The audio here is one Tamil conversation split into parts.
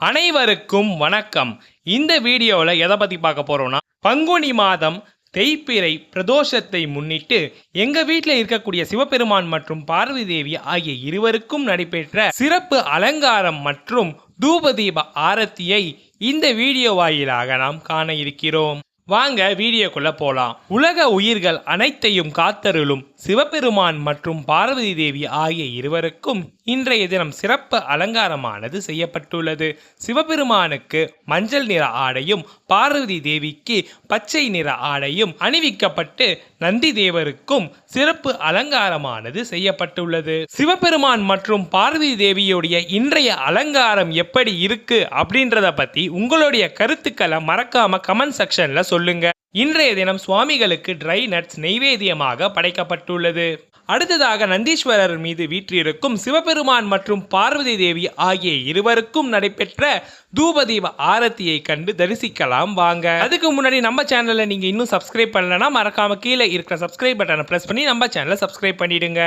அனைவருக்கும் வணக்கம். இந்த வீடியோவில் எதை பற்றி பார்க்க போகிறோம்னா, பங்குனி மாதம் தேய்பிறை பிரதோஷத்தை முன்னிட்டு எங்கள் வீட்டில் இருக்கக்கூடிய சிவபெருமான் மற்றும் பார்வதி தேவி ஆகிய இருவருக்கும் நடைபெற்ற சிறப்பு அலங்காரம் மற்றும் தூபதீப ஆரத்தியை இந்த வீடியோ வாயிலாக நாம் காண இருக்கிறோம். வாங்க வீடியோக்குள்ள போலாம். உலக உயிர்கள் அனைத்தையும் காத்தருளும் சிவபெருமான் மற்றும் பார்வதி தேவி ஆகிய இருவருக்கும் இன்றைய தினம் சிறப்பு அலங்காரமானது செய்யப்பட்டுள்ளது. சிவபெருமானுக்கு மஞ்சள் நிற ஆடையும் பார்வதி தேவிக்கு பச்சை நிற ஆடையும் அணிவிக்கப்பட்டு நந்தி தேவருக்கும் சிறப்பு அலங்காரமானது செய்யப்பட்டுள்ளது. சிவபெருமான் மற்றும் பார்வதி தேவியுடைய இன்றைய அலங்காரம் எப்படி இருக்கு அப்படின்றத பத்தி உங்களுடைய கருத்துக்களை மறக்காம கமெண்ட் செக்ஷன்ல சொல்லுங்க. இன்றைய தினம் சுவாமிகளுக்கு ட்ரை நட்ஸ் நெய்வேத்தியமாக படைக்கப்பட்டுள்ளது. அடுத்ததாக நந்தீஸ்வரர் மீது வீற்றிருக்கும் சிவபெருமான் மற்றும் பார்வதி தேவி ஆகிய இருவருக்கும் நடைபெற்ற தூபதீப ஆரத்தியை கண்டு தரிசிக்கலாம் வாங்க. அதுக்கு முன்னாடி நம்ம சேனலை நீங்க இன்னும் சப்ஸ்கிரைப் பண்ணலன்னா மறக்காம கீழே இருக்கிற சப்ஸ்கிரைப் பட்டனை பிரஸ் பண்ணி நம்ம சேனலை சப்ஸ்கிரைப் பண்ணிடுங்க.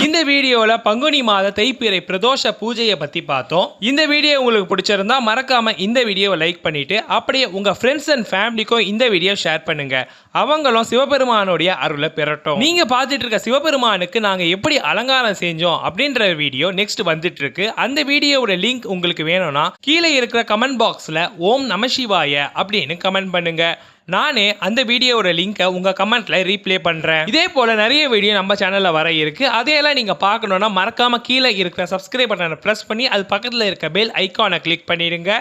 இந்த வீடியோல பங்குனி மாத தேய்பிறை பிரதோஷ பூஜையை பத்தி பார்த்தோம். இந்த வீடியோ உங்களுக்கு பிடிச்சிருந்தா மறக்காம இந்த வீடியோவை லைக் பண்ணிட்டு அப்படியே உங்க ஃப்ரெண்ட்ஸ் அண்ட் ஃபேமிலிக்கும் இந்த வீடியோ ஷேர் பண்ணுங்க. அவங்களும் சிவபெருமானுடைய அருளை பெறட்டும். நீங்க பார்த்துட்டு இருக்க சிவபெருமானுக்கு நாங்க எப்படி அலங்காரம் செஞ்சோம் அப்படின்ற வீடியோ நெக்ஸ்ட் வந்துட்டு இருக்கு. அந்த வீடியோவோட லிங்க் உங்களுக்கு வேணும்னா கீழே இருக்கிற கமெண்ட் பாக்ஸ்ல ஓம் நம சிவாய அப்படின்னு கமெண்ட் பண்ணுங்க. நானே அந்த வீடியோவோட லிங்கை உங்க கமெண்ட்ல ரீப்ளே பண்றேன். இதே போல நிறைய வீடியோ நம்ம சேனல்ல வர இருக்கு. அதையெல்லாம் நீங்க பார்க்கணும்னா மறக்காம கீழே இருக்கிற சப்ஸ்கிரைப் பட்டனை பிரஸ் பண்ணி அது பக்கத்துல இருக்க பெல் ஐகானை கிளிக் பண்ணிடுங்க.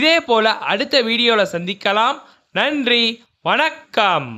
இதே போல அடுத்த வீடியோல சந்திக்கலாம். நன்றி, வணக்கம்.